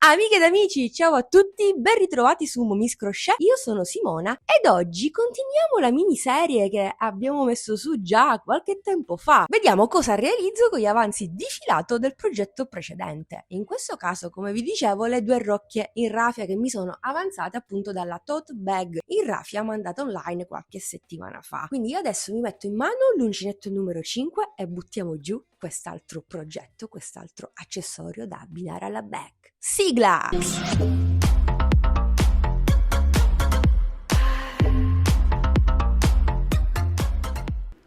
Amiche ed amici, ciao a tutti, ben ritrovati su Momis Crochet. Io sono Simona ed oggi continuiamo la miniserie che abbiamo messo su già qualche tempo fa. Vediamo cosa realizzo con gli avanzi di filato del progetto precedente. In questo caso, come vi dicevo, le due rocchie in raffia che mi sono avanzate appunto dalla tote bag in raffia mandata online qualche settimana fa. Quindi io adesso mi metto in mano l'uncinetto numero 5 e buttiamo giù quest'altro progetto, quest'altro accessorio da abbinare alla bag. Sigla!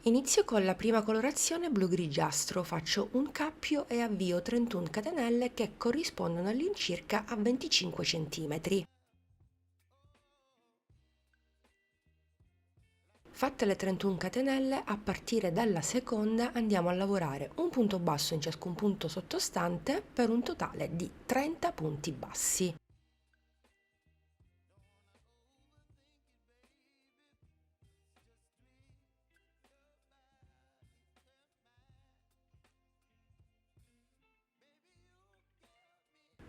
Inizio con la prima colorazione blu-grigiastro, faccio un cappio e avvio 31 catenelle che corrispondono all'incirca a 25 cm. Fatte le 31 catenelle, a partire dalla seconda andiamo a lavorare un punto basso in ciascun punto sottostante per un totale di 30 punti bassi.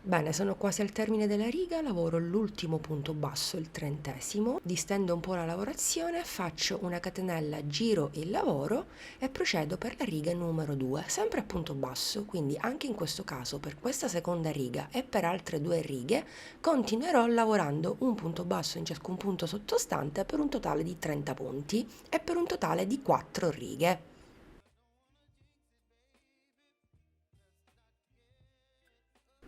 Bene, sono quasi al termine della riga, lavoro l'ultimo punto basso, il 30°, distendo un po' la lavorazione, faccio una catenella, giro il lavoro e procedo per la riga numero 2, sempre a punto basso, quindi anche in questo caso per questa seconda riga e per altre due righe continuerò lavorando un punto basso in ciascun punto sottostante per un totale di 30 punti e per un totale di 4 righe.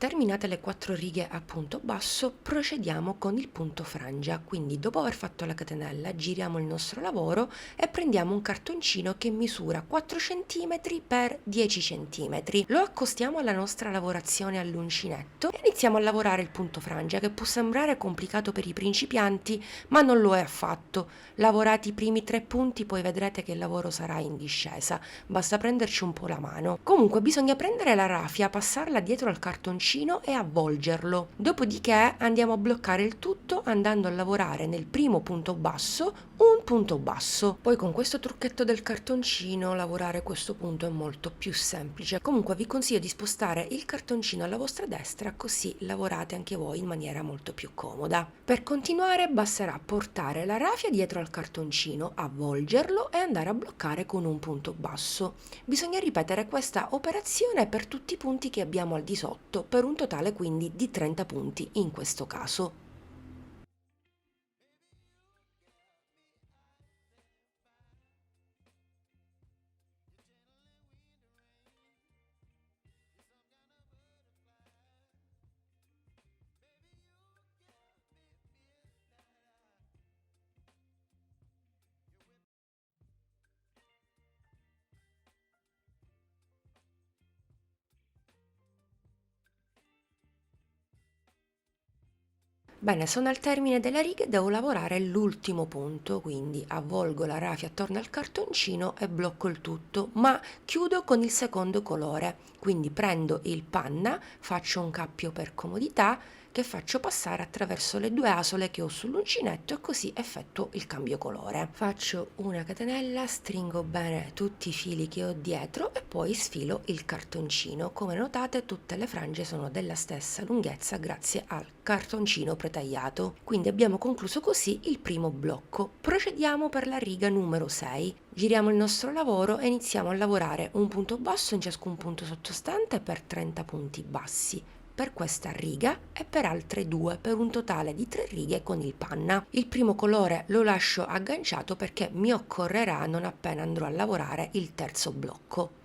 Terminate le 4 righe a punto basso, procediamo con il punto frangia, quindi dopo aver fatto la catenella giriamo il nostro lavoro e prendiamo un cartoncino che misura 4 cm x 10 cm. Lo accostiamo alla nostra lavorazione all'uncinetto e iniziamo a lavorare il punto frangia, che può sembrare complicato per i principianti, ma non lo è affatto. Lavorati i primi 3 punti, poi vedrete che il lavoro sarà in discesa, basta prenderci un po' la mano. Comunque bisogna prendere la raffia, passarla dietro al cartoncino e avvolgerlo. Dopodiché andiamo a bloccare il tutto andando a lavorare nel primo punto basso un punto basso. Poi con questo trucchetto del cartoncino lavorare questo punto è molto più semplice. Comunque vi consiglio di spostare il cartoncino alla vostra destra, così lavorate anche voi in maniera molto più comoda. Per continuare basterà portare la raffia dietro al cartoncino, avvolgerlo e andare a bloccare con un punto basso. Bisogna ripetere questa operazione per tutti i punti che abbiamo al di sotto, per un totale quindi di 30 punti in questo caso. Bene, sono al termine della riga e devo lavorare l'ultimo punto, quindi avvolgo la raffia attorno al cartoncino e blocco il tutto, ma chiudo con il secondo colore. Quindi prendo il panna, faccio un cappio per comodità che faccio passare attraverso le due asole che ho sull'uncinetto e così effettuo il cambio colore. Faccio una catenella, stringo bene tutti i fili che ho dietro e poi sfilo il cartoncino. Come notate tutte le frange sono della stessa lunghezza grazie al cartoncino pretagliato. Quindi abbiamo concluso così il primo blocco. Procediamo per la riga numero 6. Giriamo il nostro lavoro e iniziamo a lavorare un punto basso in ciascun punto sottostante per 30 punti bassi per questa riga e per altre due, per un totale di 3 righe con il panna. Il primo colore lo lascio agganciato perché mi occorrerà non appena andrò a lavorare il terzo blocco.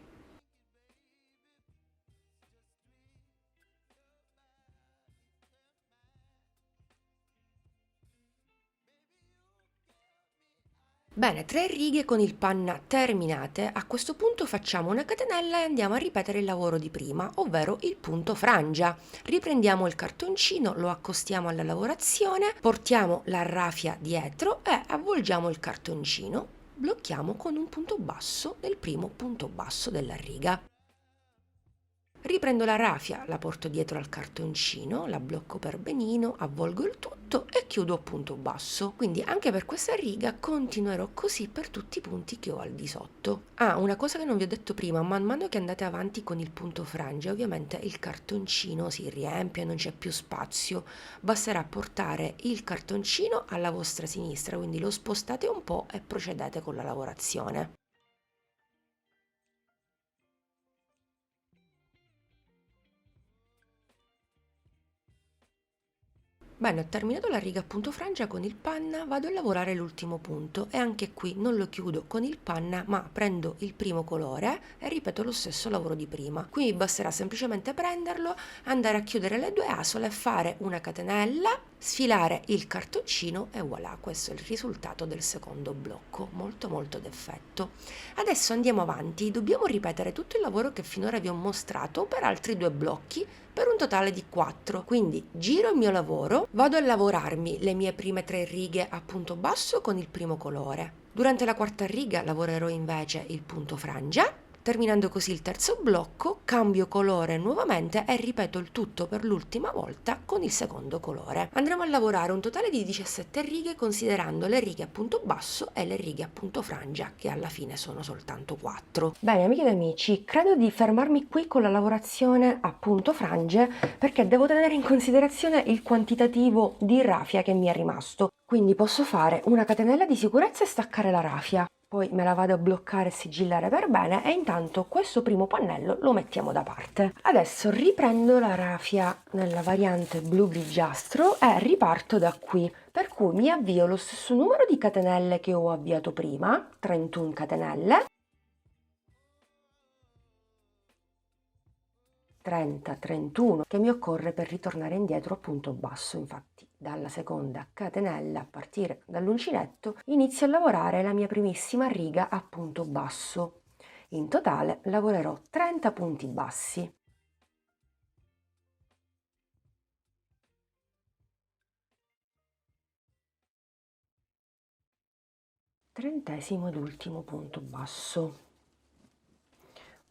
Bene, 3 righe con il panna terminate, a questo punto facciamo una catenella e andiamo a ripetere il lavoro di prima, ovvero il punto frangia. Riprendiamo il cartoncino, lo accostiamo alla lavorazione, portiamo la raffia dietro e avvolgiamo il cartoncino, blocchiamo con un punto basso nel primo punto basso della riga. riprendo la rafia, la porto dietro al cartoncino, la blocco per benino, avvolgo il tutto e chiudo a punto basso. Quindi anche per questa riga continuerò così per tutti i punti che ho al di sotto. Ah, una cosa che non vi ho detto prima: man mano che andate avanti con il punto frangia, ovviamente il cartoncino si riempie, non c'è più spazio. Basterà portare il cartoncino alla vostra sinistra, quindi lo spostate un po' e procedete con la lavorazione. Bene, ho terminato la riga a punto frangia con il panna, vado a lavorare l'ultimo punto e anche qui non lo chiudo con il panna, ma prendo il primo colore e ripeto lo stesso lavoro di prima. Qui mi basterà semplicemente prenderlo, andare a chiudere le due asole, fare una catenella, sfilare il cartoncino e voilà, questo è il risultato del secondo blocco, molto molto d'effetto. Adesso andiamo avanti, dobbiamo ripetere tutto il lavoro che finora vi ho mostrato per altri due blocchi, per un totale di 4. Quindi giro il mio lavoro, vado a lavorarmi le mie prime 3 righe a punto basso con il primo colore. Durante la quarta riga lavorerò invece il punto frangia. Terminando così il terzo blocco, cambio colore nuovamente e ripeto il tutto per l'ultima volta con il secondo colore. Andremo a lavorare un totale di 17 righe considerando le righe a punto basso e le righe a punto frangia, che alla fine sono soltanto 4. Bene amiche ed amici, credo di fermarmi qui con la lavorazione a punto frange perché devo tenere in considerazione il quantitativo di rafia che mi è rimasto. Quindi posso fare una catenella di sicurezza e staccare la rafia. Poi me la vado a bloccare e sigillare per bene e intanto questo primo pannello lo mettiamo da parte. Adesso riprendo la rafia nella variante blu grigiastro e riparto da qui, per cui mi avvio lo stesso numero di catenelle che ho avviato prima, 31 catenelle, 30, 31 che mi occorre per ritornare indietro a punto basso. Infatti dalla seconda catenella, a partire dall'uncinetto, inizio a lavorare la mia primissima riga a punto basso. In totale lavorerò 30 punti bassi. Trentesimo ed ultimo punto basso.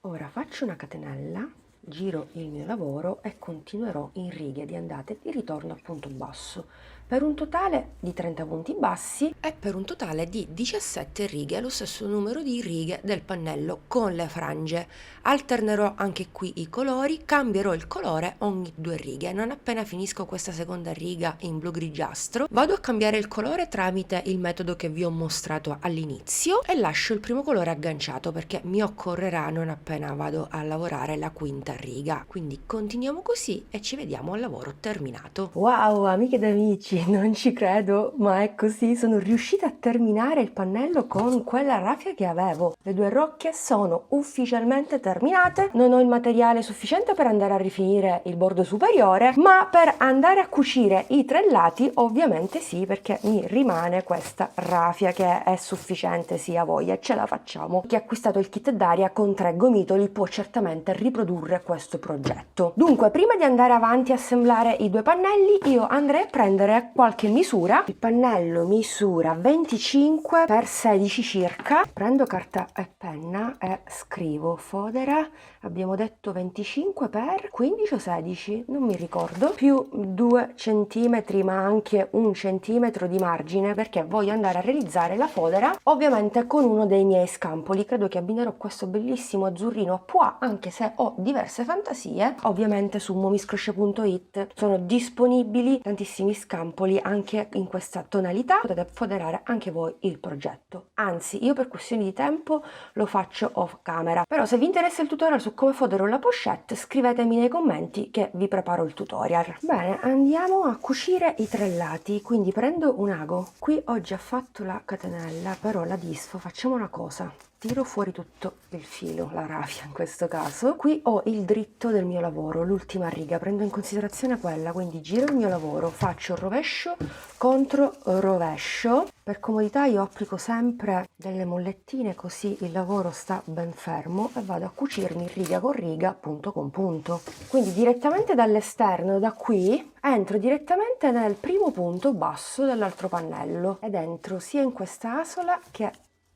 Ora faccio una catenella, giro il mio lavoro e continuerò in righe di andata e di ritorno a punto basso per un totale di 30 punti bassi e per un totale di 17 righe, lo stesso numero di righe del pannello con le frange. Alternerò anche qui i colori, cambierò il colore ogni 2 righe. Non appena finisco questa seconda riga in blu grigiastro, vado a cambiare il colore tramite il metodo che vi ho mostrato all'inizio e lascio il primo colore agganciato perché mi occorrerà non appena vado a lavorare la quinta riga. Quindi continuiamo così e ci vediamo al lavoro terminato. Wow, amiche ed amici, non ci credo, ma è così, sono riuscita a terminare il pannello con quella rafia che avevo. Le due rocche sono ufficialmente terminate, non ho il materiale sufficiente per andare a rifinire il bordo superiore, ma per andare a cucire i 3 lati ovviamente sì, perché mi rimane questa rafia che è sufficiente, sì, a voglia, ce la facciamo. Chi ha acquistato il kit d'aria con 3 gomitoli può certamente riprodurre questo progetto. Dunque, prima di andare avanti a assemblare i 2 pannelli, io andrei a prendere qualche misura. Il pannello misura 25 x 16 circa. Prendo carta e penna e scrivo fodera, abbiamo detto 25 x 15 o 16, non mi ricordo, più 2 centimetri ma anche 1 centimetro di margine perché voglio andare a realizzare la fodera ovviamente con uno dei miei scampoli. Credo che abbinerò questo bellissimo azzurrino pois, anche se ho diverse fantasie. Ovviamente su momiscrochet.it sono disponibili tantissimi scampoli anche in questa tonalità, potete foderare anche voi il progetto. Anzi, io per questioni di tempo lo faccio off camera, però se vi interessa il tutorial su come fodero la pochette scrivetemi nei commenti che vi preparo il tutorial. Bene, andiamo a cucire i 3 lati, quindi prendo un ago. Qui ho già fatto la catenella, però la disfo. Facciamo una cosa, tiro fuori tutto il filo, la rafia in questo caso. Qui ho il dritto del mio lavoro, l'ultima riga, prendo in considerazione quella, quindi giro il mio lavoro, faccio rovescio contro rovescio. Per comodità io applico sempre delle mollettine così il lavoro sta ben fermo e vado a cucirmi riga con riga, punto con punto. Quindi direttamente dall'esterno, da qui, entro direttamente nel primo punto basso dell'altro pannello ed entro sia in questa asola che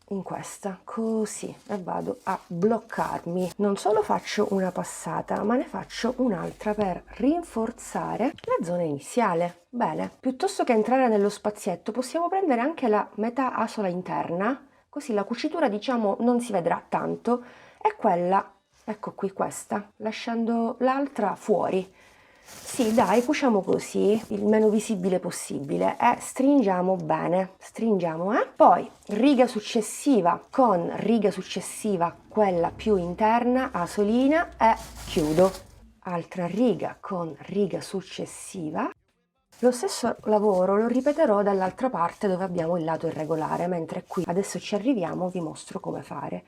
in questa, così, e vado a bloccarmi. Non solo faccio una passata, ma ne faccio un'altra per rinforzare la zona iniziale. Bene, piuttosto che entrare nello spazietto possiamo prendere anche la metà asola interna, così la cucitura diciamo non si vedrà tanto, e quella, ecco qui questa, lasciando l'altra fuori. Sì, dai, cuciamo così, il meno visibile possibile e stringiamo bene, stringiamo, Poi riga successiva con riga successiva, quella più interna, asolina e chiudo. Altra riga con riga successiva. Lo stesso lavoro lo ripeterò dall'altra parte dove abbiamo il lato irregolare, mentre qui adesso ci arriviamo, vi mostro come fare.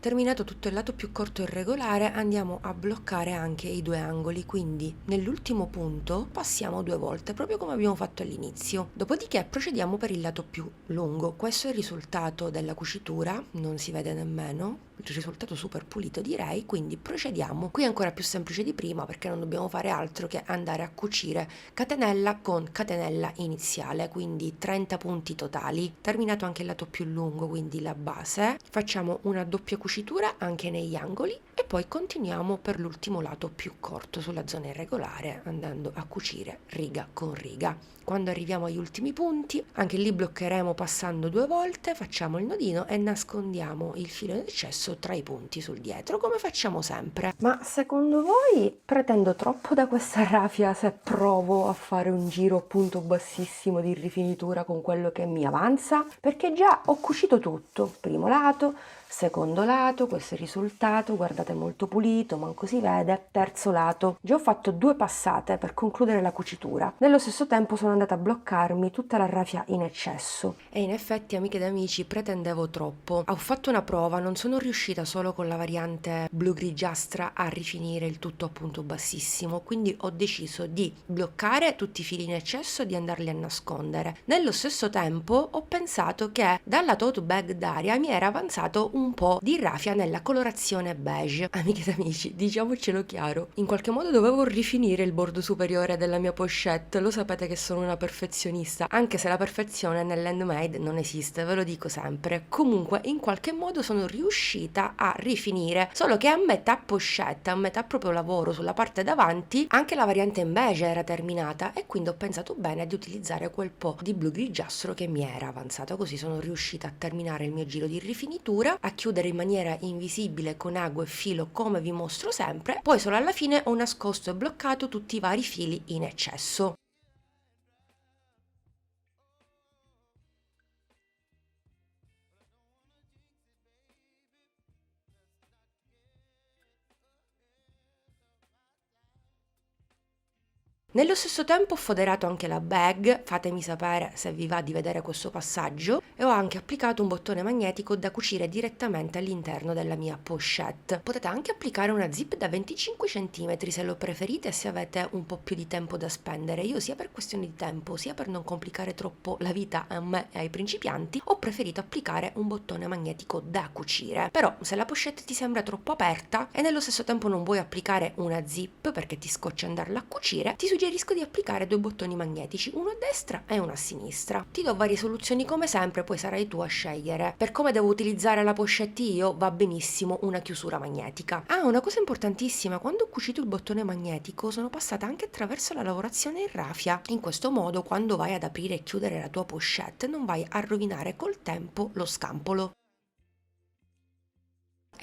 Terminato tutto il lato più corto e irregolare, andiamo a bloccare anche i due angoli, quindi nell'ultimo punto passiamo 2 volte, proprio come abbiamo fatto all'inizio. Dopodiché procediamo per il lato più lungo. Questo è il risultato della cucitura, non si vede nemmeno, il risultato super pulito direi, quindi procediamo. Qui è ancora più semplice di prima perché non dobbiamo fare altro che andare a cucire catenella con catenella iniziale, quindi 30 punti totali. Terminato anche il lato più lungo, quindi la base, facciamo una doppia cucitura anche negli angoli e poi continuiamo per l'ultimo lato più corto sulla zona irregolare, andando a cucire riga con riga. Quando arriviamo agli ultimi punti, anche lì bloccheremo passando 2 volte, facciamo il nodino e nascondiamo il filo in eccesso tra i punti sul dietro, come facciamo sempre. Ma secondo voi pretendo troppo da questa rafia se provo a fare un giro a punto bassissimo di rifinitura con quello che mi avanza? Perché già ho cucito tutto, primo lato, secondo lato, questo è il risultato, guardate, molto pulito, manco si vede. Terzo lato, già ho fatto 2 passate per concludere la cucitura. Nello stesso tempo sono andata a bloccarmi tutta la rafia in eccesso. E in effetti, amiche ed amici, pretendevo troppo. Ho fatto una prova, non sono riuscita solo con la variante blu-grigiastra a rifinire il tutto a punto bassissimo, quindi ho deciso di bloccare tutti i fili in eccesso e di andarli a nascondere. Nello stesso tempo ho pensato che dalla tote bag Daria mi era avanzato un po' di raffia nella colorazione beige. Amiche ed amici, diciamocelo chiaro, in qualche modo dovevo rifinire il bordo superiore della mia pochette, lo sapete che sono una perfezionista, anche se la perfezione nell'handmade non esiste, ve lo dico sempre. Comunque in qualche modo sono riuscita a rifinire, solo che a metà pochette, a metà proprio lavoro sulla parte davanti, anche la variante in beige era terminata e quindi ho pensato bene di utilizzare quel po' di blu grigiastro che mi era avanzato, così sono riuscita a terminare il mio giro di rifinitura, a chiudere in maniera invisibile con ago e filo come vi mostro sempre, poi solo alla fine ho nascosto e bloccato tutti i vari fili in eccesso. Nello stesso tempo ho foderato anche la bag, fatemi sapere se vi va di vedere questo passaggio, e ho anche applicato un bottone magnetico da cucire direttamente all'interno della mia pochette. Potete anche applicare una zip da 25 cm se lo preferite e se avete un po' più di tempo da spendere. Io sia per questioni di tempo sia per non complicare troppo la vita a me e ai principianti ho preferito applicare un bottone magnetico da cucire. Però se la pochette ti sembra troppo aperta e nello stesso tempo non vuoi applicare una zip perché ti scoccia andarla a cucire, ti suggerisco di applicare 2 bottoni magnetici, uno a destra e uno a sinistra. Ti do varie soluzioni come sempre, poi sarai tu a scegliere. Per come devo utilizzare la pochette io, va benissimo una chiusura magnetica. Ah, una cosa importantissima, quando ho cucito il bottone magnetico sono passata anche attraverso la lavorazione in rafia. In questo modo, quando vai ad aprire e chiudere la tua pochette, non vai a rovinare col tempo lo scampolo.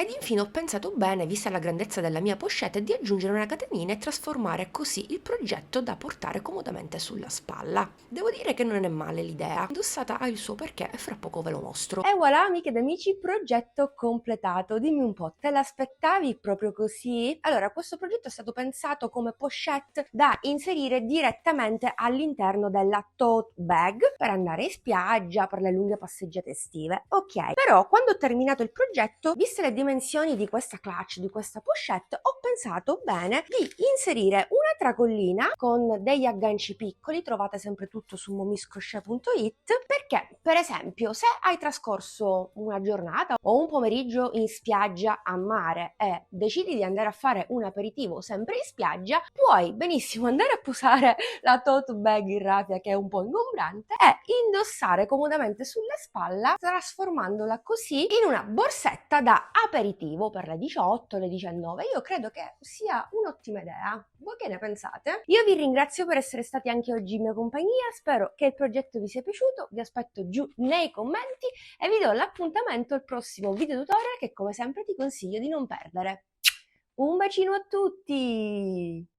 Ed infine ho pensato bene, vista la grandezza della mia pochette, di aggiungere una catenina e trasformare così il progetto da portare comodamente sulla spalla. Devo dire che non è male l'idea, indossata ha il suo perché e fra poco ve lo mostro. E voilà, amiche ed amici, progetto completato. Dimmi un po', te l'aspettavi proprio così? Allora, questo progetto è stato pensato come pochette da inserire direttamente all'interno della tote bag per andare in spiaggia, per le lunghe passeggiate estive. Ok, però quando ho terminato il progetto, viste le dimensioni di questa clutch, di questa pochette, ho pensato bene di inserire una tracollina con degli agganci piccoli, trovate sempre tutto su momiscrochet.it, perché per esempio se hai trascorso una giornata o un pomeriggio in spiaggia a mare e decidi di andare a fare un aperitivo sempre in spiaggia, puoi benissimo andare a posare la tote bag in raffia, che è un po' ingombrante, e indossare comodamente sulla spalla, trasformandola così in una borsetta da aperitivo per le 18, le 19. Io credo che sia un'ottima idea. Voi che ne pensate? Io vi ringrazio per essere stati anche oggi in mia compagnia, spero che il progetto vi sia piaciuto, vi aspetto giù nei commenti e vi do l'appuntamento al prossimo video tutorial che come sempre ti consiglio di non perdere. Un bacino a tutti!